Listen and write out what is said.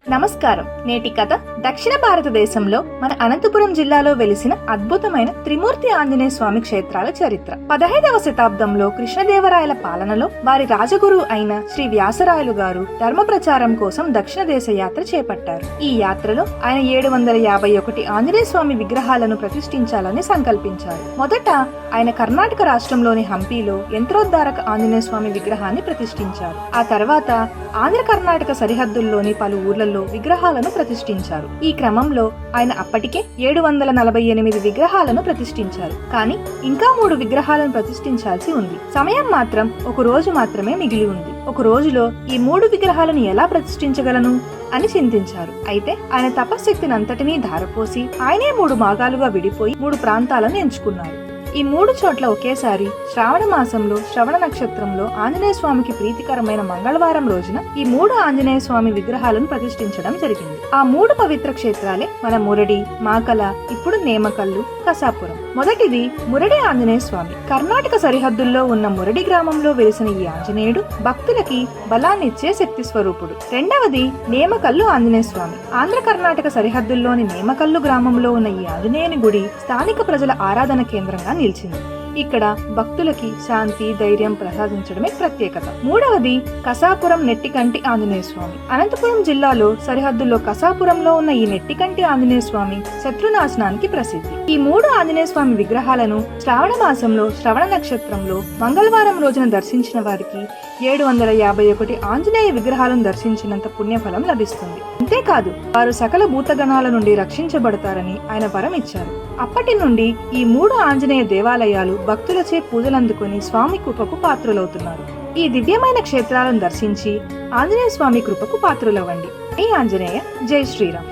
నమస్కారం. నేటి కథ దక్షిణ భారతదేశంలో మన అనంతపురం జిల్లాలో వెలిసిన అద్భుతమైన త్రిమూర్తి ఆంజనేయ స్వామి క్షేత్రాల చరిత్ర. 15వ శతాబ్దంలో కృష్ణదేవరాయల పాలనలో వారి రాజగురువు అయిన శ్రీ వ్యాసరాయలు గారు ధర్మ ప్రచారం కోసం దక్షిణ దేశ యాత్ర చేపట్టారు. ఈ యాత్రలో ఆయన 751 ఆంజనేయ స్వామి విగ్రహాలను ప్రతిష్ఠించాలని సంకల్పించారు. మొదట ఆయన కర్ణాటక రాష్ట్రంలోని హంపీలో యంత్రోద్ధారక ఆంజనేయ స్వామి విగ్రహాన్ని ప్రతిష్ఠించారు. ఆ తర్వాత ఆంధ్ర కర్ణాటక సరిహద్దుల్లోని పలు ఊర్లలో విగ్రహాలను ప్రతిష్ఠించారు. ఈ క్రమంలో ఆయన అప్పటికే 748 విగ్రహాలను ప్రతిష్ఠించారు. కానీ ఇంకా 3 విగ్రహాలను ప్రతిష్ఠించాల్సి ఉంది. సమయం మాత్రం ఒక రోజు మాత్రమే మిగిలి ఉంది. ఒక రోజులో ఈ 3 విగ్రహాలను ఎలా ప్రతిష్ఠించగలను అని చింతించారు. అయితే ఆయన తపశక్తిని అంతటినీ ధారపోసి ఆయనే 3 భాగాలుగా విడిపోయి 3 ప్రాంతాలను ఎంచుకున్నారు. ఈ 3 చోట్ల ఒకేసారి శ్రావణ మాసంలో శ్రవణ నక్షత్రంలో ఆంజనేయ స్వామికి ప్రీతికరమైన మంగళవారం రోజున ఈ 3 ఆంజనేయ స్వామి విగ్రహాలను ప్రతిష్ఠించడం జరిగింది. ఆ 3 పవిత్ర క్షేత్రాలే మన మురడి, మాకల, ఇప్పుడు నేమకల్లు, కసాపురం. మొదటిది మురడి ఆంజనేయ స్వామి. కర్ణాటక సరిహద్దుల్లో ఉన్న మురడి గ్రామంలో వెలిసిన ఈ ఆంజనేయుడు భక్తులకి బలాన్నిచ్చే శక్తి స్వరూపుడు. రెండవది నేమకల్లు ఆంజనేయ స్వామి. ఆంధ్ర కర్ణాటక సరిహద్దుల్లోని నేమకల్లు గ్రామంలో ఉన్న ఈ ఆంజనేయుని గుడి స్థానిక ప్రజల ఆరాధన కేంద్రంగా నిలిచింది. ఇక్కడ భక్తులకి శాంతి, ధైర్యం ప్రసాదించడమే ప్రత్యేకత. మూడవది కసాపురం నెట్టికంటి ఆంజనేయ స్వామి. అనంతపురం జిల్లాలో సరిహద్దుల్లో కసాపురంలో ఉన్న ఈ నెట్టికంటి ఆంజనేయ స్వామి శత్రునాశనానికి ప్రసిద్ధి. ఈ 3 ఆంజనేయ స్వామి విగ్రహాలను శ్రావణ మాసంలో శ్రవణ నక్షత్రంలో మంగళవారం రోజున దర్శించిన వారికి 751 ఆంజనేయ విగ్రహాలను దర్శించినంత పుణ్యఫలం లభిస్తుంది. అంతేకాదు వారు సకల భూతగణాల నుండి రక్షించబడతారని ఆయన వరం ఇచ్చారు. అప్పటి నుండి ఈ 3 ఆంజనేయ దేవాలయాలు భక్తులచే పూజలందుకొని స్వామి కృపకు పాత్రులవుతున్నారు. ఈ దివ్యమైన క్షేత్రాలను దర్శించి ఆంజనేయ స్వామి కృపకు పాత్రులవ్వండి. జై ఆంజనేయ, జై శ్రీరామ్.